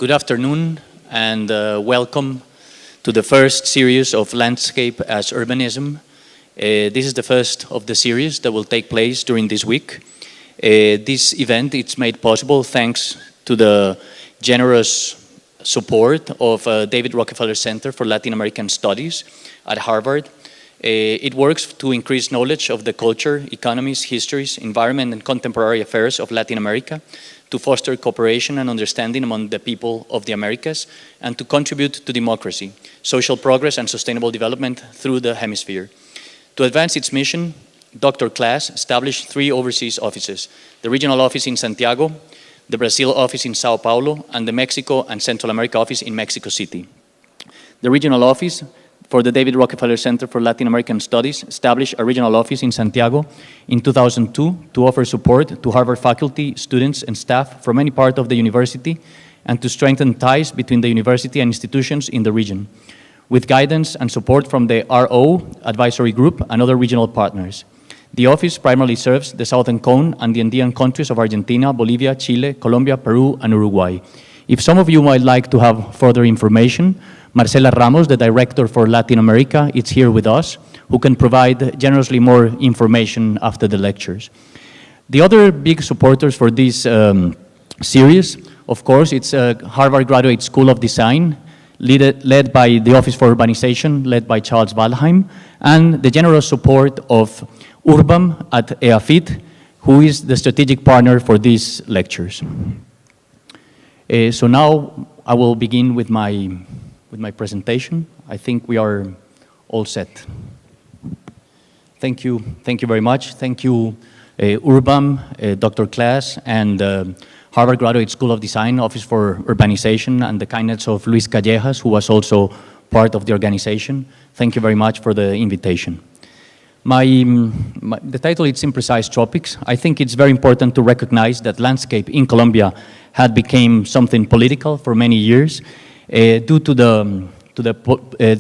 Good afternoon and welcome to the first series of Landscape as Urbanism. This is the first of the series that will take place during this week. This event is made possible thanks to the generous support of David Rockefeller Center for Latin American Studies at Harvard. It works to increase knowledge of the culture, economies, histories, environment, and contemporary affairs of Latin America, to foster cooperation and understanding among the people of the Americas, and to contribute to democracy, social progress, and sustainable development through the hemisphere. To advance its mission, Dr. Klaas established 3 overseas offices: the regional office in Santiago, the Brazil office in Sao Paulo, and the Mexico and Central America office in Mexico City. The regional office for the David Rockefeller Center for Latin American Studies established a regional office in Santiago in 2002 to offer support to Harvard faculty, students, and staff from any part of the university, and to strengthen ties between the university and institutions in the region, with guidance and support from the RO Advisory Group and other regional partners. The office primarily serves the Southern Cone and the Andean countries of Argentina, Bolivia, Chile, Colombia, Peru, and Uruguay. If some of you might like to have further information, Marcela Ramos, the Director for Latin America, is here with us, who can provide generously more information after the lectures. The other big supporters for this series, of course, it's Harvard Graduate School of Design, led by the Office for Urbanization, led by Charles Waldheim, and the generous support of URBAM at EAFIT, who is the strategic partner for these lectures. So now I will begin with my presentation. I think we are all set. Thank you very much. Thank you, URBAM, Dr. Klaas, and Harvard Graduate School of Design, Office for Urbanization, and the kindness of Luis Callejas, who was also part of the organization. Thank you very much for the invitation. The title is Imprecise Tropics. I think it's very important to recognize that landscape in Colombia had become something political for many years due to the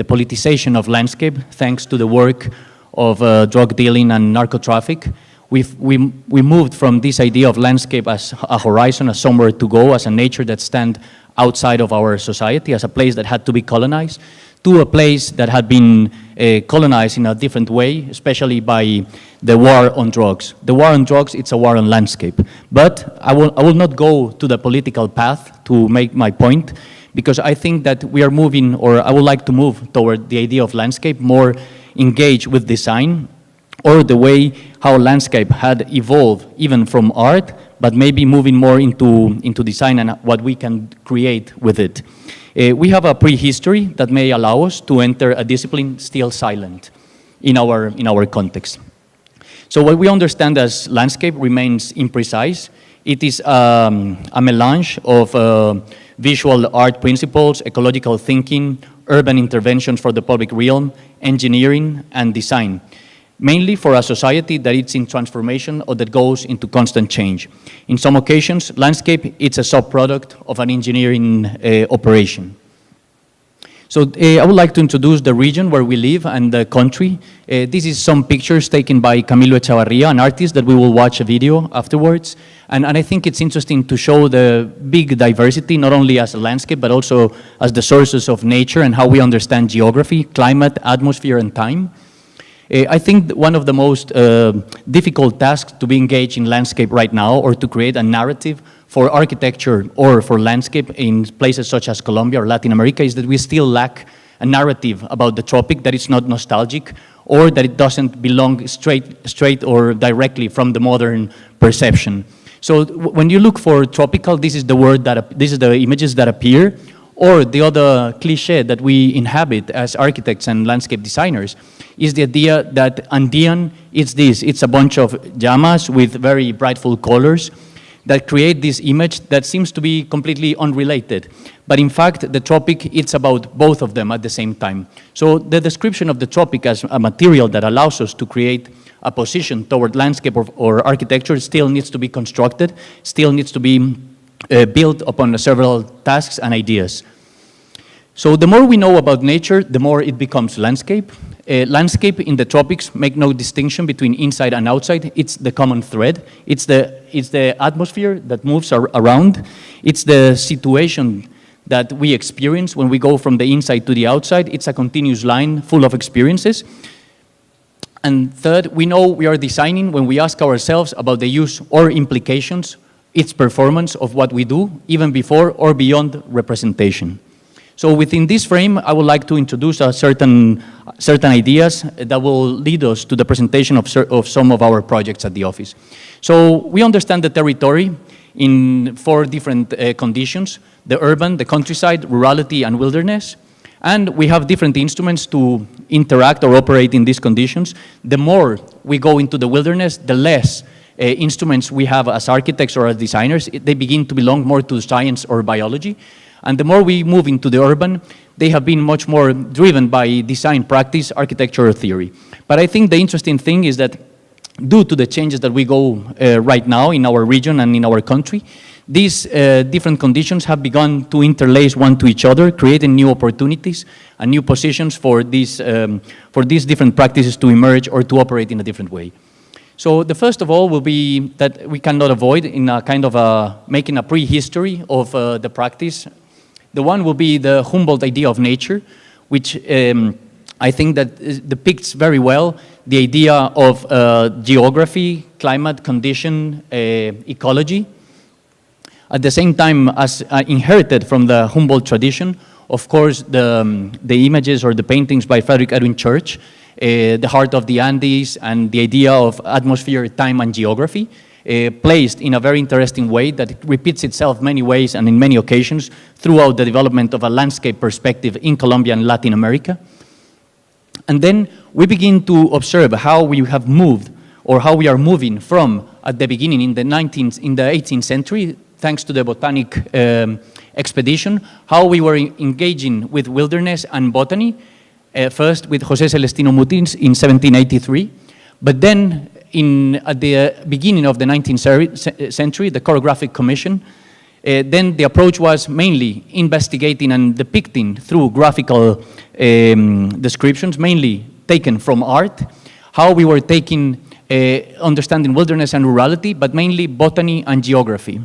politicization of landscape, thanks to the work of drug dealing and narco traffic. We moved from this idea of landscape as a horizon, as somewhere to go, as a nature that stands outside of our society, as a place that had to be colonized, to a place that had been colonized in a different way, especially by the war on drugs. The war on drugs, it's a war on landscape. But I will not go to the political path to make my point, because I think that we are moving, or I would like to move toward the idea of landscape, more engaged with design, or the way how landscape had evolved even from art, but maybe moving more into design and what we can create with it. We have a prehistory that may allow us to enter a discipline still silent in our context. So what we understand as landscape remains imprecise. It is a melange of visual art principles, ecological thinking, urban interventions for the public realm, engineering, and design, mainly for a society that is in transformation or that goes into constant change. In some occasions, landscape it's a sub-product of an engineering operation. So I would like to introduce the region where we live and the country. This is some pictures taken by Camilo Echavarria, an artist that we will watch a video afterwards. And I think it's interesting to show the big diversity, not only as a landscape, but also as the sources of nature and how we understand geography, climate, atmosphere, and time. I think one of the most difficult tasks to be engaged in landscape right now, or to create a narrative for architecture or for landscape in places such as Colombia or Latin America, is that we still lack a narrative about the tropic that is not nostalgic, or that it doesn't belong straight or directly from the modern perception. So when you look for tropical, this is the word this is the images that appear, or the other cliche that we inhabit as architects and landscape designers is the idea that Andean is this. It's a bunch of llamas with very brightful colors that create this image that seems to be completely unrelated. But in fact, the tropic, it's about both of them at the same time. So the description of the tropic as a material that allows us to create a position toward landscape or architecture still needs to be constructed, still needs to be built upon several tasks and ideas. So the more we know about nature, the more it becomes landscape. Landscape in the tropics make no distinction between inside and outside. It's the common thread. It's the atmosphere that moves around. It's the situation that we experience when we go from the inside to the outside. It's a continuous line full of experiences. And third, we know we are designing when we ask ourselves about the use or implications, its performance of what we do, even before or beyond representation. So within this frame, I would like to introduce certain ideas that will lead us to the presentation of some of our projects at the office. So we understand the territory in 4 different conditions: the urban, the countryside, rurality, and wilderness. And we have different instruments to interact or operate in these conditions. The more we go into the wilderness, the less instruments we have as architects or as designers. They begin to belong more to science or biology. And the more we move into the urban, they have been much more driven by design practice, architecture, or theory. But I think the interesting thing is that due to the changes that we go right now in our region and in our country, these different conditions have begun to interlace one to each other, creating new opportunities and new positions for these different practices to emerge or to operate in a different way. So the first of all will be that we cannot avoid in a kind of making a prehistory of the practice. The one will be the Humboldt idea of nature, which I think that depicts very well the idea of geography, climate, condition, ecology. At the same time, as inherited from the Humboldt tradition, of course, the images or the paintings by Frederick Edwin Church, the heart of the Andes, and the idea of atmosphere, time, and geography, placed in a very interesting way that repeats itself many ways and in many occasions throughout the development of a landscape perspective in Colombia and Latin America. And then we begin to observe how we have moved, or how we are moving from, at the beginning in the 18th century, thanks to the botanic expedition, how we were engaging with wilderness and botany, first with José Celestino Mutins in 1783, but then at the beginning of the 19th century, the Chorographic Commission, then the approach was mainly investigating and depicting through graphical descriptions, mainly taken from art, how we were taking, understanding wilderness and rurality, but mainly botany and geography.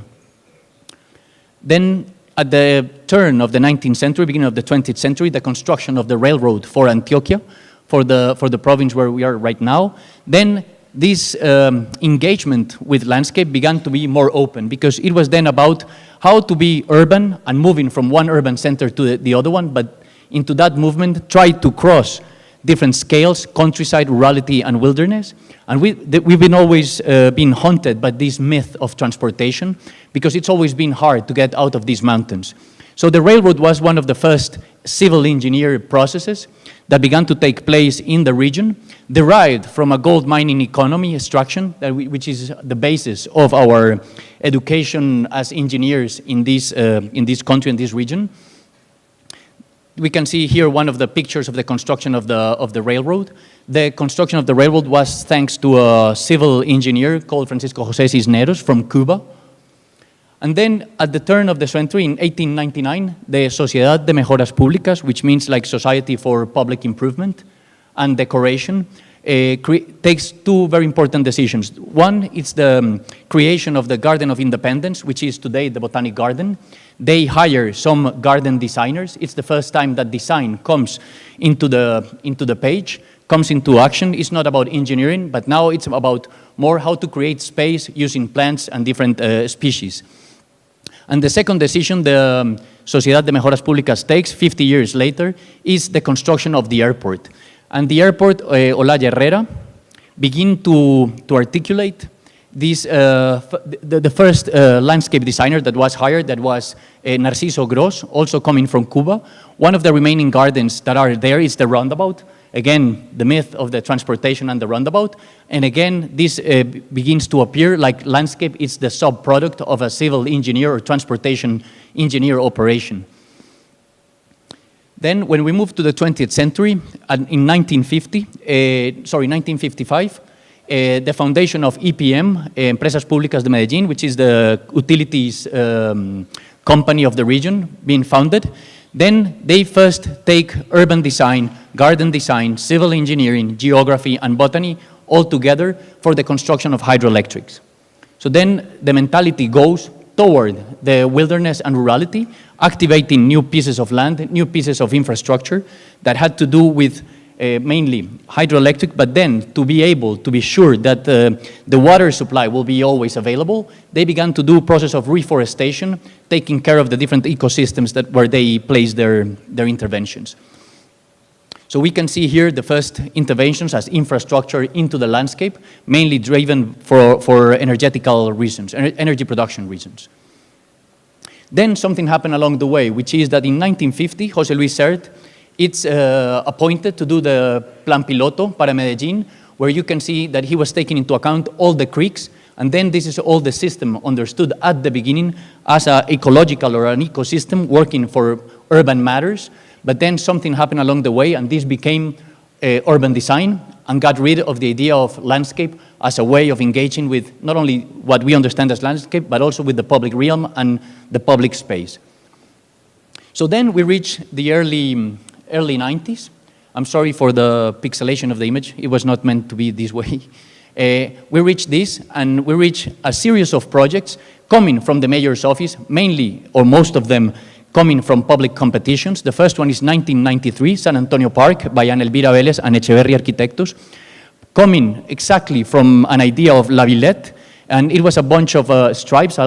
Then at the turn of the 19th century, beginning of the 20th century, the construction of the railroad for Antioquia, for the province where we are right now, then this engagement with landscape began to be more open, because it was then about how to be urban and moving from one urban center to the other one, but into that movement try to cross different scales, countryside, rurality, and wilderness. And we've been always been haunted by this myth of transportation, because it's always been hard to get out of these mountains. So the railroad was one of the first civil engineer processes that began to take place in the region, derived from a gold mining economy extraction, which is the basis of our education as engineers in this country, in this region. We can see here one of the pictures of the construction of the railroad. The construction of the railroad was thanks to a civil engineer called Francisco José Cisneros from Cuba. And then at the turn of the century, in 1899, the Sociedad de Mejoras Públicas, which means like Society for Public Improvement and Decoration, takes 2 very important decisions. One is the creation of the Garden of Independence, which is today the Botanic Garden. They hire some garden designers. It's the first time that design comes into the page, comes into action. It's not about engineering, but now it's about more how to create space using plants and different species. And the second decision the Sociedad de Mejoras Públicas takes 50 years later is the construction of the airport. And the airport, Olaya Herrera, begin to articulate this, the first landscape designer that was hired, that was Narciso Gros, also coming from Cuba. One of the remaining gardens that are there is the roundabout. Again, the myth of the transportation and the roundabout. And again, this begins to appear like landscape is the sub-product of a civil engineer or transportation engineer operation. Then when we move to the 20th century, in 1955, the foundation of EPM, Empresas Públicas de Medellín, which is the utilities company of the region, being founded. Then they first take urban design, garden design, civil engineering, geography, and botany all together for the construction of hydroelectrics. So then the mentality goes toward the wilderness and rurality, activating new pieces of land, new pieces of infrastructure that had to do with mainly hydroelectric, but then to be able to be sure that the water supply will be always available, they began to do a process of reforestation, taking care of the different ecosystems where they placed their interventions. So we can see here the first interventions as infrastructure into the landscape, mainly driven for energetical reasons, energy production reasons. Then something happened along the way, which is that in 1950, José Luis Sert, it's appointed to do the Plan Piloto para Medellín, where you can see that he was taking into account all the creeks, and then this is all the system understood at the beginning as an ecological or an ecosystem working for urban matters, but then something happened along the way, and this became urban design, and got rid of the idea of landscape as a way of engaging with not only what we understand as landscape, but also with the public realm and the public space. So then we reach the early 90s. I'm sorry for the pixelation of the image. It was not meant to be this way. We reached this, and we reached a series of projects coming from the mayor's office, mainly, or most of them, coming from public competitions. The first one is 1993, San Antonio Park, by Ana Elvira Vélez and Echeverri Arquitectos, coming exactly from an idea of La Villette, and it was a bunch of stripes,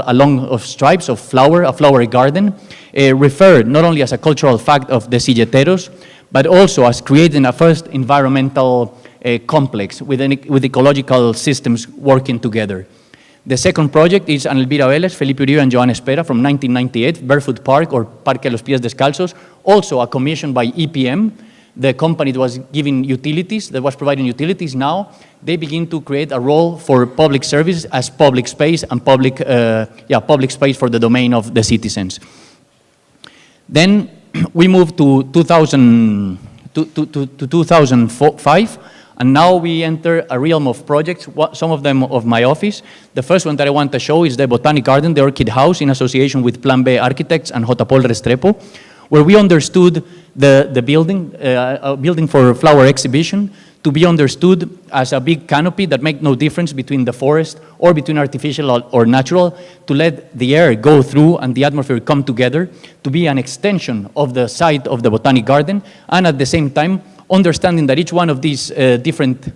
stripes of a flower garden, referred not only as a cultural fact of the silleteros, but also as creating a first environmental complex with ecological systems working together. The second project is Ana Elvira Vélez, Felipe Uribe, and Joan Espera from 1998, Barefoot Park, or Parque de los Pies Descalzos, also a commission by EPM, the company that was giving utilities, that was providing utilities. Now they begin to create a role for public service as public space and public space for the domain of the citizens. Then we moved to 2005, and now we enter a realm of projects, some of them of my office. The first one that I want to show is the Botanic Garden, the Orchid House, in association with Plan B Architects and J. Paul Restrepo, where we understood the building, a building for a flower exhibition, to be understood as a big canopy that makes no difference between the forest or between artificial or natural, to let the air go through and the atmosphere come together, to be an extension of the site of the Botanic Garden, and at the same time, understanding that each one of these different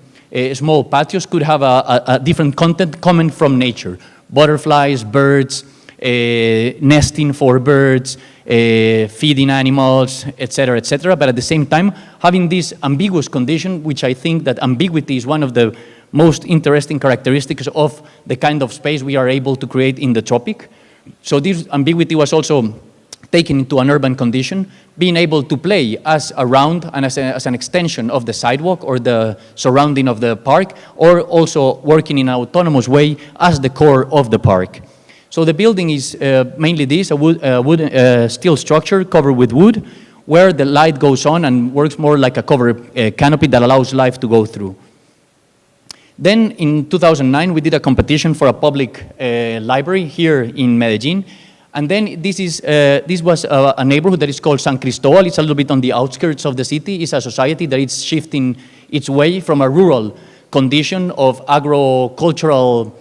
small patios could have a different content coming from nature. Butterflies, birds, nesting for birds, feeding animals, etc., but at the same time, having this ambiguous condition, which I think that ambiguity is one of the most interesting characteristics of the kind of space we are able to create in the tropic. So this ambiguity was also taken into an urban condition, being able to play as a round and as an extension of the sidewalk or the surrounding of the park, or also working in an autonomous way as the core of the park. So the building is mainly this, a steel structure covered with wood, where the light goes on and works more like a cover canopy that allows light to go through. Then in 2009, we did a competition for a public library here in Medellín. And then this was a neighborhood that is called San Cristobal. It's a little bit on the outskirts of the city. It's a society that is shifting its way from a rural condition of agricultural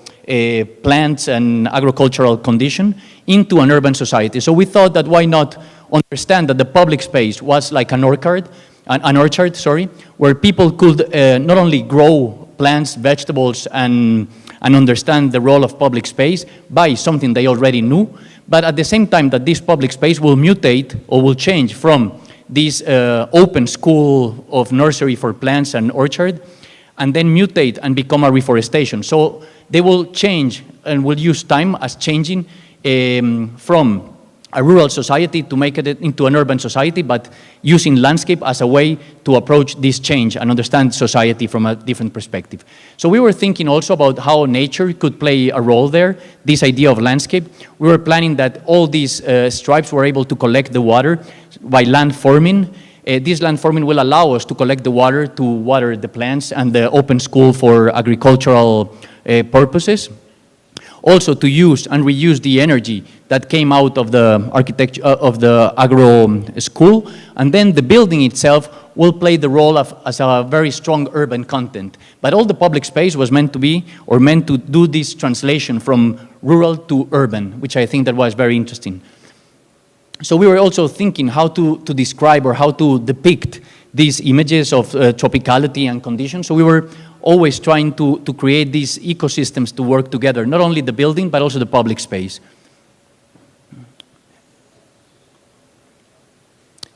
plants and agricultural condition into an urban society. So we thought that why not understand that the public space was like an orchard, where people could not only grow plants, vegetables, and understand the role of public space by something they already knew, but at the same time that this public space will mutate or will change from this open school of nursery for plants and orchard, and then mutate and become a reforestation. So they will change and will use time as changing from a rural society to make it into an urban society, but using landscape as a way to approach this change and understand society from a different perspective. So we were thinking also about how nature could play a role there, this idea of landscape. We were planning that all these stripes were able to collect the water by land forming. This land forming will allow us to collect the water to water the plants and the open school for agricultural purposes. also to use and reuse the energy that came out of the architecture of the agro school, and then the building itself will play the role of as a very strong urban content. But all the public space was meant to be, or meant to do this translation from rural to urban, which I think that was very interesting. So we were also thinking how to describe or how to depict these images of tropicality and conditions. So we were always trying to create these ecosystems to work together, not only the building, but also the public space.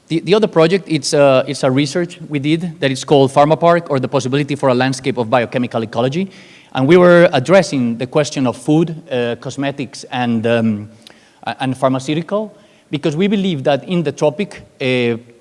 The other project, it's a research we did that is called Pharma Park, or the possibility for a landscape of biochemical ecology. And we were addressing the question of food, cosmetics, and pharmaceutical, because we believe that in the tropic,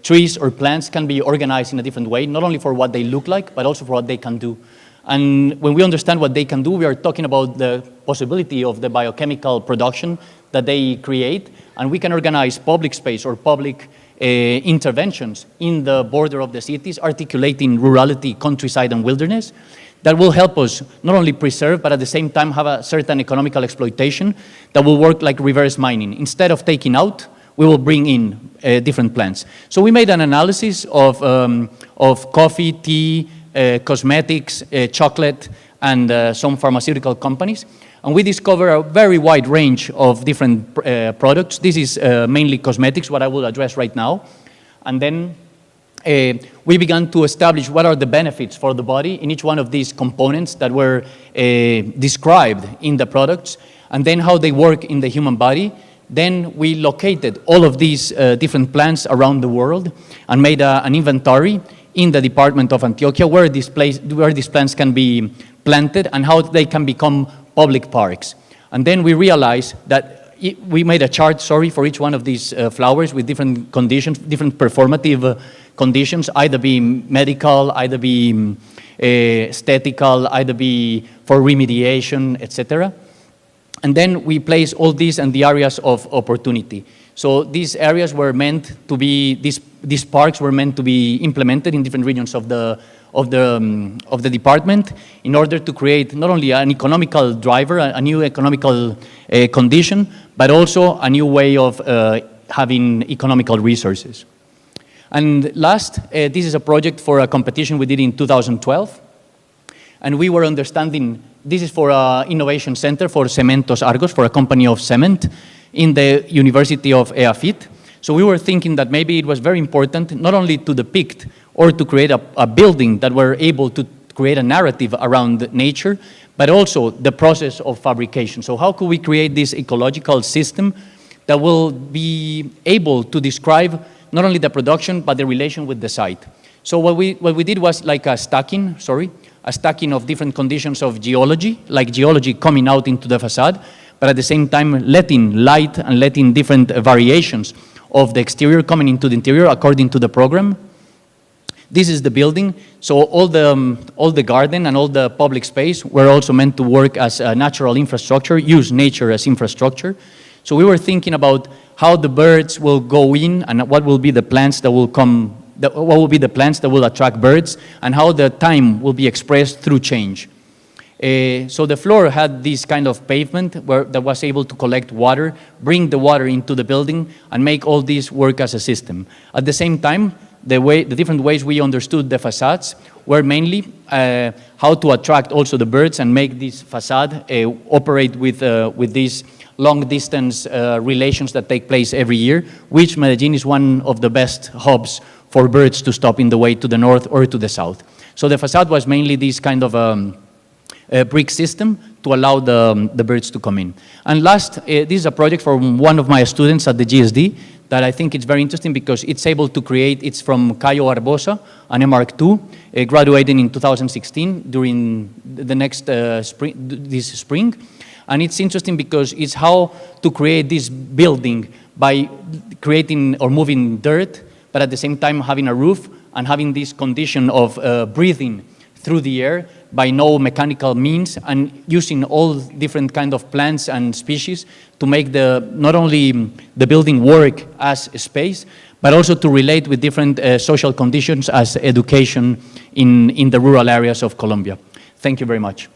trees or plants can be organized in a different way, not only for what they look like, but also for what they can do. And when we understand what they can do, we are talking about the possibility of the biochemical production that they create, and we can organize public space or public interventions in the border of the cities, articulating rurality, countryside, and wilderness, that will help us not only preserve, but at the same time have a certain economical exploitation that will work like reverse mining. Instead of taking out, we will bring in different plants. So we made an analysis of coffee, tea, cosmetics, chocolate, and some pharmaceutical companies. And we discover a very wide range of different products. This is mainly cosmetics, what I will address right now. And then we began to establish what are the benefits for the body in each one of these components that were described in the products, and then how they work in the human body. Then we located all of these different plants around the world and made an inventory in the department of Antioquia where these plants can be planted and how they can become public parks. And then we realized that we made a chart, for each one of these flowers with different conditions, different performative conditions, either be medical, either be aesthetical, either be for remediation, etc. And then we place all these in the areas of opportunity. So these areas were meant to be, these parks were meant to be implemented in different regions of the department in order to create not only an economical driver, a new economical condition, but also a new way of having economical resources. And last, this is a project for a competition we did in 2012. And we were understanding, this is for an innovation center for Cementos Argos, for a company of cement in the University of EAFIT. So we were thinking that maybe it was very important not only to depict or to create a building that were able to create a narrative around nature, but also the process of fabrication. So how could we create this ecological system that will be able to describe not only the production, but the relation with the site? So what we did was like a stacking of different conditions of geology, like geology coming out into the facade, but at the same time letting light and letting different variations of the exterior coming into the interior according to the program. This is the building, so all the garden and all the public space were also meant to work as a natural infrastructure, use nature as infrastructure. So we were thinking about how the birds will go in and what will be the plants that will come, what will be the plants that will attract birds, and how the time will be expressed through change. So the floor had this kind of pavement that was able to collect water, bring the water into the building, and make all this work as a system. At the same time, the different ways we understood the facades were mainly how to attract also the birds and make this facade operate with these long-distance relations that take place every year, which Medellin is one of the best hubs for birds to stop in the way to the north or to the south. So the facade was mainly this kind of brick system to allow the birds to come in. And last, this is a project from one of my students at the GSD that I think it's very interesting because it's able to create, it's from Cayo Barbosa, an MRC2, graduating in 2016 during the next this spring. And it's interesting because it's how to create this building by creating or moving dirt, but at the same time having a roof and having this condition of breathing through the air by no mechanical means, and using all different kind of plants and species to make not only the building work as a space, but also to relate with different social conditions as education in the rural areas of Colombia. Thank you very much.